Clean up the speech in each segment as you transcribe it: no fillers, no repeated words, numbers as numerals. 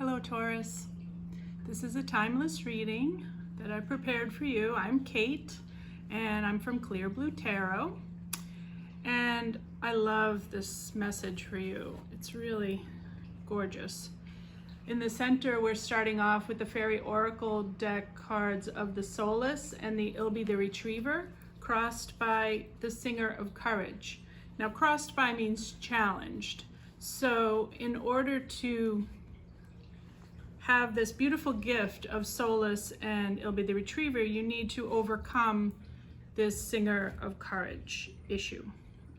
Hello Taurus, this is a timeless reading that I prepared for you. I'm Kate and I'm from Clear Blue Tarot, and I love this message for you. It's really gorgeous. In the center we're starting off with the Fairy Oracle deck cards of the Solace and the Ilby the Retriever, crossed by the Singer of Courage. Now crossed by means challenged. So in order to have this beautiful gift of Solace and Ilby the Retriever, you need to overcome this Singer of Courage issue.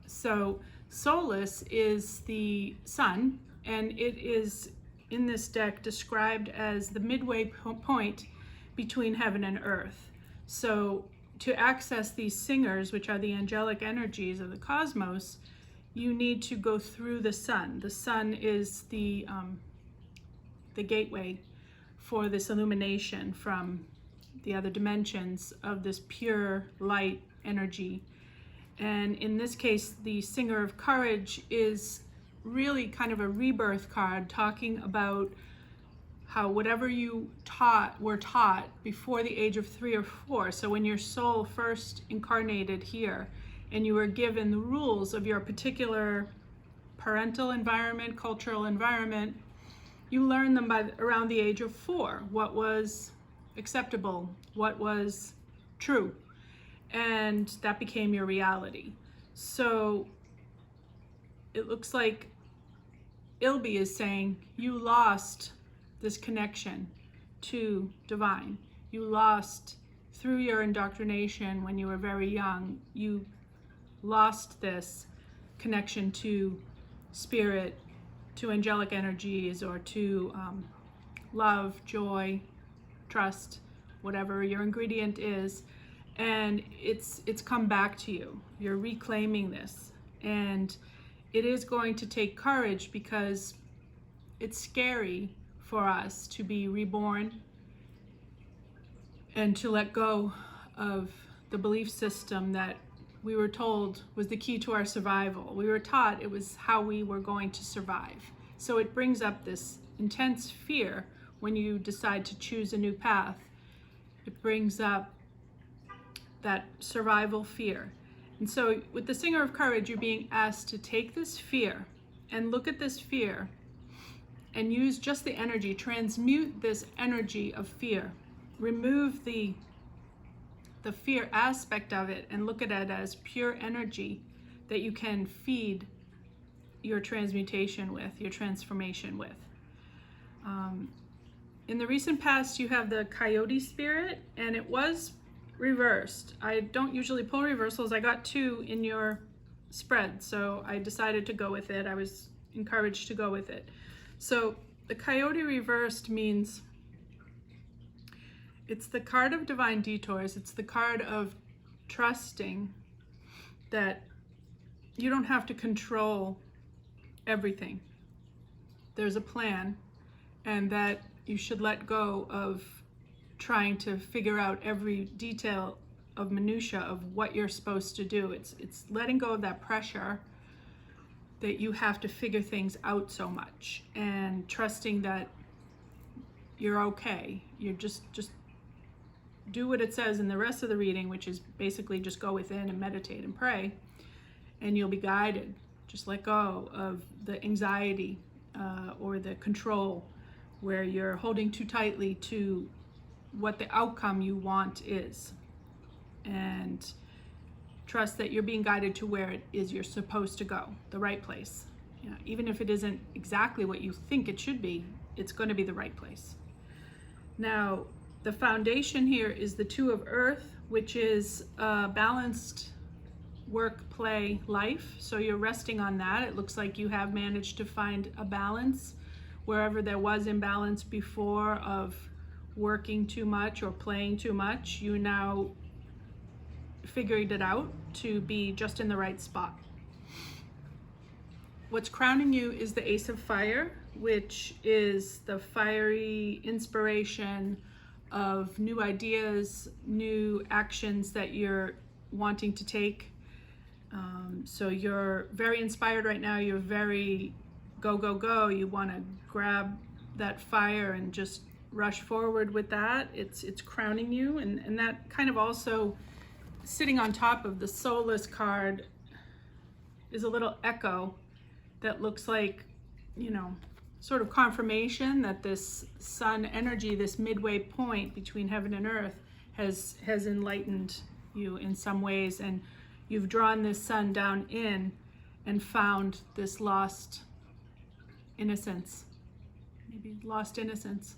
So Solace is the sun, and it is in this deck described as the midway point between heaven and earth. So to access these singers, which are the angelic energies of the cosmos, you need to go through the sun. The sun is the gateway for this illumination from the other dimensions of this pure light energy. And in this case, the Singer of Courage is really kind of a rebirth card, talking about how whatever you were taught before the age of 3 or 4. So when your soul first incarnated here and you were given the rules of your particular parental environment, cultural environment, you learn them by around the age of 4. What was acceptable, what was true, and that became your reality. So it looks like Ilby is saying you lost this connection to divine. You lost through your indoctrination when you were very young. You lost this connection to spirit, to angelic energies, or to love, joy, trust, whatever your ingredient is, and it's come back to you. You're reclaiming this, and it is going to take courage, because it's scary for us to be reborn and to let go of the belief system that we were told was the key to our survival. We were taught it was how we were going to survive. So it brings up this intense fear when you decide to choose a new path. It brings up that survival fear. And so with the Singer of Courage, you're being asked to take this fear and look at this fear and use just the energy, transmute this energy of fear, remove the fear aspect of it, and look at it as pure energy that you can feed your transmutation with, your transformation with. In the recent past, you have the Coyote Spirit, and it was reversed. I don't usually pull reversals. I got 2 in your spread, so I decided to go with it. I was encouraged to go with it. So the Coyote reversed means it's the card of divine detours. It's the card of trusting that you don't have to control everything. There's a plan, and that you should let go of trying to figure out every detail of minutia of what you're supposed to do. It's letting go of that pressure that you have to figure things out so much, and trusting that you're okay. You're just do what it says in the rest of the reading, which is basically just go within and meditate and pray, and you'll be guided. Just let go of the anxiety or the control where you're holding too tightly to what the outcome you want is, and trust that you're being guided to where it is you're supposed to go, the right place. You know, even if it isn't exactly what you think it should be, it's going to be the right place. Now, the foundation here is the 2 of Earth, which is a balanced work, play, life. So you're resting on that. It looks like you have managed to find a balance wherever there was imbalance before of working too much or playing too much. You now figured it out to be just in the right spot. What's crowning you is the Ace of Fire, which is the fiery inspiration of new ideas, new actions that you're wanting to take. So you're very inspired right now. You're very go, go, go. You want to grab that fire and just rush forward with that. It's crowning you, and that kind of also sitting on top of the soulless card is a little echo that looks like, you know, sort of confirmation that this sun energy, this midway point between heaven and earth, has enlightened you in some ways, and you've drawn this sun down in and found this lost innocence, maybe lost innocence.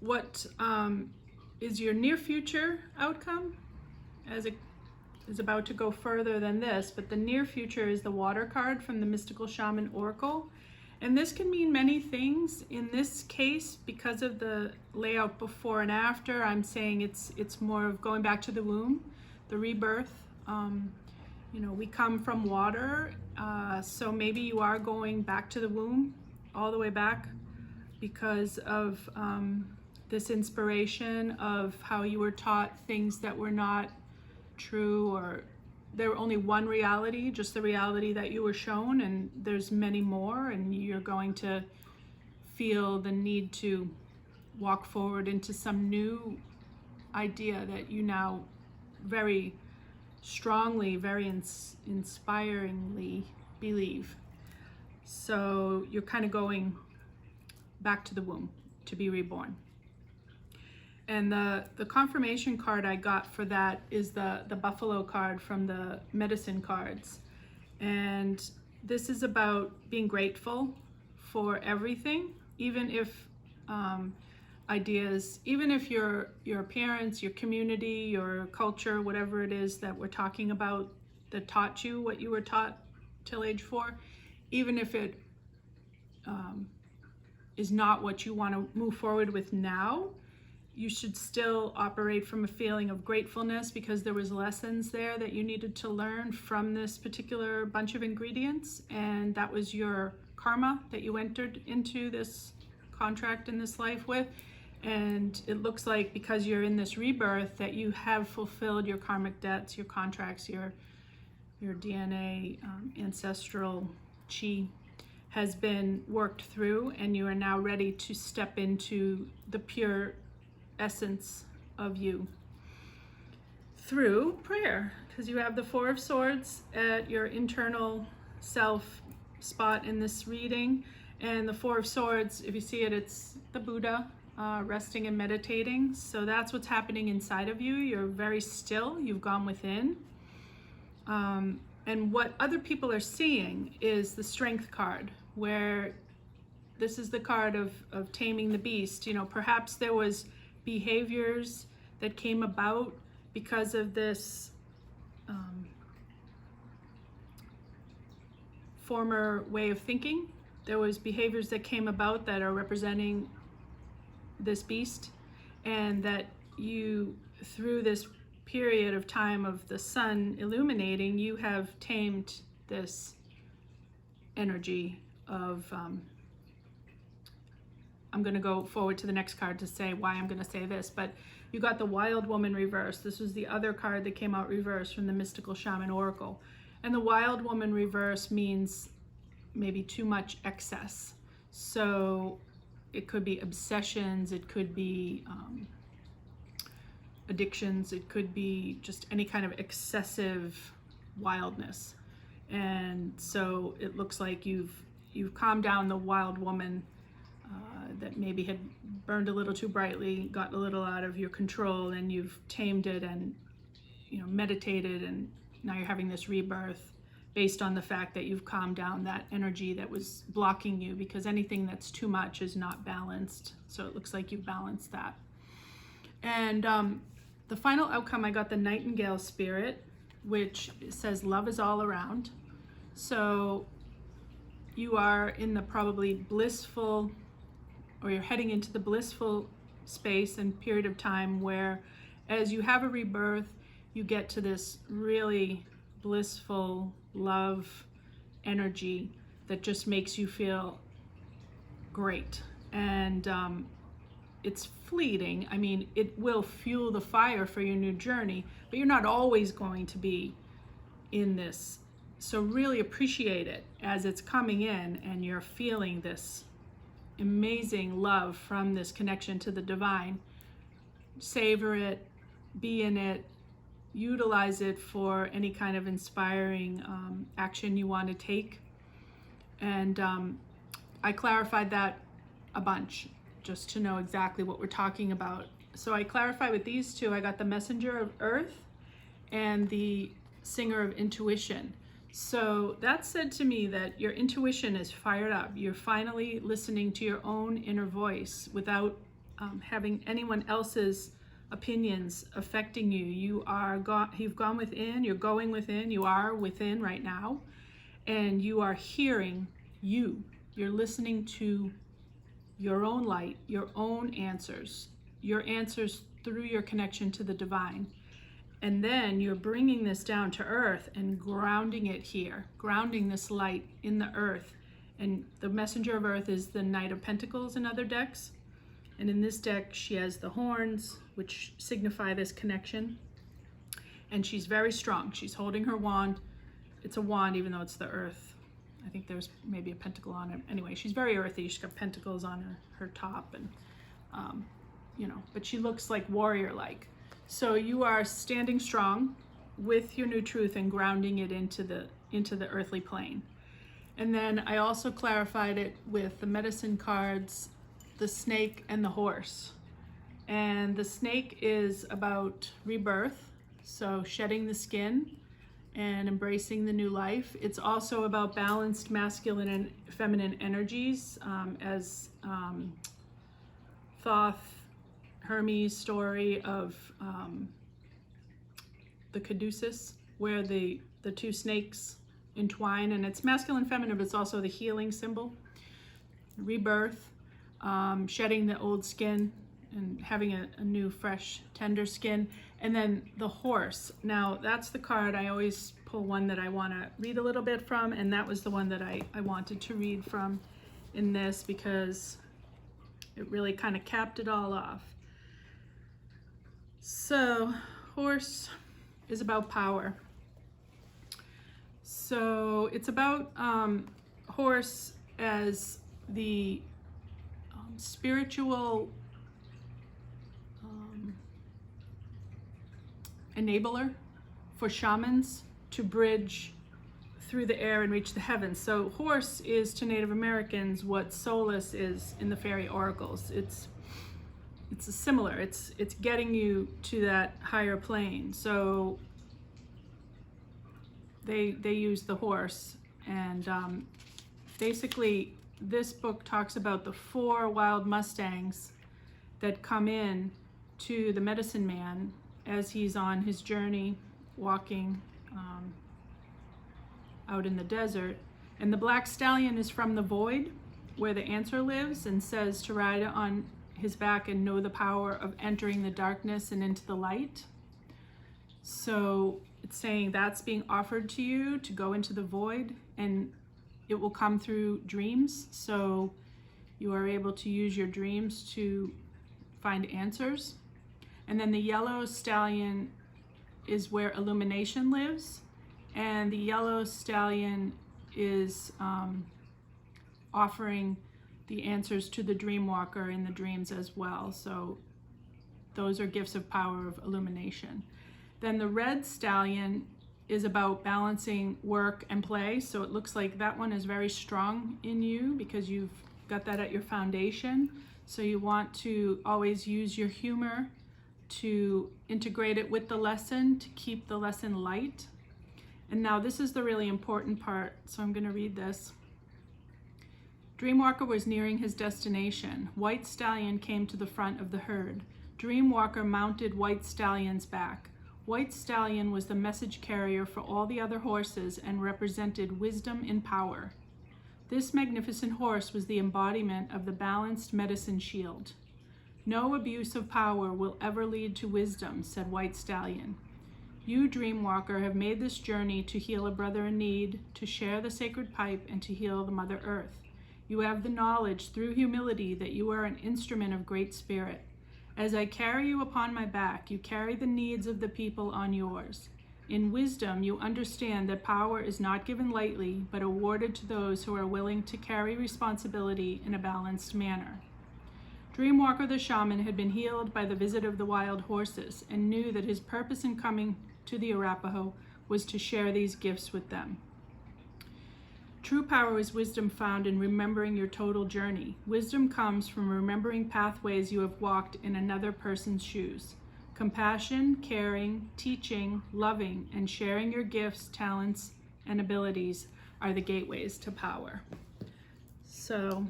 What is your near future outcome? As it is about to go further than this, but the near future is the water card from the Mystical Shaman Oracle. And this can mean many things. In this case, because of the layout before and after, I'm saying it's more of going back to the womb, the rebirth. You know, we come from water, so maybe you are going back to the womb, all the way back, because of this inspiration of how you were taught things that were not true, or there were only one reality, just the reality that you were shown, and there's many more, and you're going to feel the need to walk forward into some new idea that you now very strongly, very inspiringly believe. So you're kind of going back to the womb to be reborn. And the confirmation card I got for that is the buffalo card from the medicine cards. And this is about being grateful for everything, even if ideas, even if your parents, your community, your culture, whatever it is that we're talking about that taught you what you were taught till age 4, even if it is not what you want to move forward with now, you should still operate from a feeling of gratefulness, because there was lessons there that you needed to learn from this particular bunch of ingredients, and that was your karma that you entered into this contract in this life with. And it looks like because you're in this rebirth that you have fulfilled your karmic debts, your contracts, your DNA, ancestral chi has been worked through, and you are now ready to step into the pure essence of you through prayer, because you have the 4 of Swords at your internal self spot in this reading. And the 4 of Swords, if you see it, it's the Buddha resting and meditating. So that's what's happening inside of you. You're very still, you've gone within. And what other people are seeing is the Strength card, where this is the card of taming the beast. You know, perhaps there was behaviors that came about because of this former way of thinking. There was behaviors that came about that are representing this beast, and that you, through this period of time of the sun illuminating, you have tamed this energy of I'm going to go forward to the next card to say why I'm going to say this, but you got the Wild Woman reverse. This was the other card that came out reverse from the Mystical Shaman Oracle. And the Wild Woman reverse means maybe too much excess. So it could be obsessions, it could be addictions, it could be just any kind of excessive wildness. And so it looks like you've calmed down the wild woman that maybe had burned a little too brightly, got a little out of your control, and you've tamed it and, you know, meditated, and now you're having this rebirth based on the fact that you've calmed down that energy that was blocking you, because anything that's too much is not balanced. So it looks like you've balanced that. And the final outcome, I got the Nightingale Spirit, which says love is all around. So you are in the probably blissful, or you're heading into the blissful space and period of time where, as you have a rebirth, you get to this really blissful love energy that just makes you feel great. And it's fleeting. I mean, it will fuel the fire for your new journey, but you're not always going to be in this. So really appreciate it as it's coming in and you're feeling this amazing love from this connection to the divine. Savor it, be in it, utilize it for any kind of inspiring action you want to take. And I clarified that a bunch just to know exactly what we're talking about. So I clarified with these two. I got the Messenger of Earth and the Singer of Intuition. So that said to me that your intuition is fired up. You're finally listening to your own inner voice without having anyone else's opinions affecting you. You've gone within, you're going within, you are within right now, and you are hearing you. You're listening to your own light, your own answers, your answers through your connection to the divine. And then you're bringing this down to earth and grounding it here, grounding this light in the earth. And the Messenger of Earth is the Knight of Pentacles in other decks. And in this deck, she has the horns, which signify this connection. And she's very strong. She's holding her wand. It's a wand, even though it's the earth. I think there's maybe a pentacle on it. Anyway, she's very earthy. She's got pentacles on her top, and but she looks like warrior-like. So you are standing strong with your new truth and grounding it into the earthly plane. And then I also clarified it with the medicine cards, the snake and the horse. And the snake is about rebirth, so shedding the skin and embracing the new life. It's also about balanced masculine and feminine energies, as Thoth Hermes story of the Caduceus, where the two snakes entwine, and it's masculine and feminine, but it's also the healing symbol, rebirth, shedding the old skin and having a new, fresh, tender skin. And then the horse. Now, that's the card. I always pull one that I want to read a little bit from, and that was the one that I wanted to read from in this, because it really kind of capped it all off. So, horse is about power. So it's about horse as the spiritual enabler for shamans to bridge through the air and reach the heavens. So horse is to Native Americans what Solus is in the fairy oracles. It's similar. It's getting you to that higher plane. So they use the horse, and basically this book talks about the 4 wild mustangs that come in to the medicine man as he's on his journey walking out in the desert. And the black stallion is from the void, where the answer lives, and says to ride on his back and know the power of entering the darkness and into the light. So it's saying that's being offered to you, to go into the void, and it will come through dreams. So you are able to use your dreams to find answers. And then the yellow stallion is where illumination lives. And the yellow stallion is offering the answers to the dream walker in the dreams as well. So those are gifts of power of illumination. Then the red stallion is about balancing work and play. So it looks like that one is very strong in you because you've got that at your foundation. So you want to always use your humor to integrate it with the lesson, to keep the lesson light. And now this is the really important part, so I'm going to read this. Dreamwalker was nearing his destination. White Stallion came to the front of the herd. Dreamwalker mounted White Stallion's back. White Stallion was the message carrier for all the other horses and represented wisdom and power. This magnificent horse was the embodiment of the balanced medicine shield. No abuse of power will ever lead to wisdom, said White Stallion. You, Dreamwalker, have made this journey to heal a brother in need, to share the sacred pipe, and to heal the Mother Earth. You have the knowledge through humility that you are an instrument of Great Spirit. As I carry you upon my back, you carry the needs of the people on yours. In wisdom, you understand that power is not given lightly, but awarded to those who are willing to carry responsibility in a balanced manner. Dreamwalker the shaman had been healed by the visit of the wild horses and knew that his purpose in coming to the Arapaho was to share these gifts with them. True power is wisdom found in remembering your total journey. Wisdom comes from remembering pathways you have walked in another person's shoes. Compassion, caring, teaching, loving, and sharing your gifts, talents, and abilities are the gateways to power. So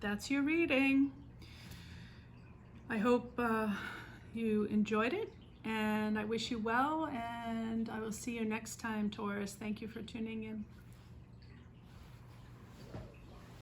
that's your reading. I hope you enjoyed it, and I wish you well, and I will see you next time, Taurus. Thank you for tuning in.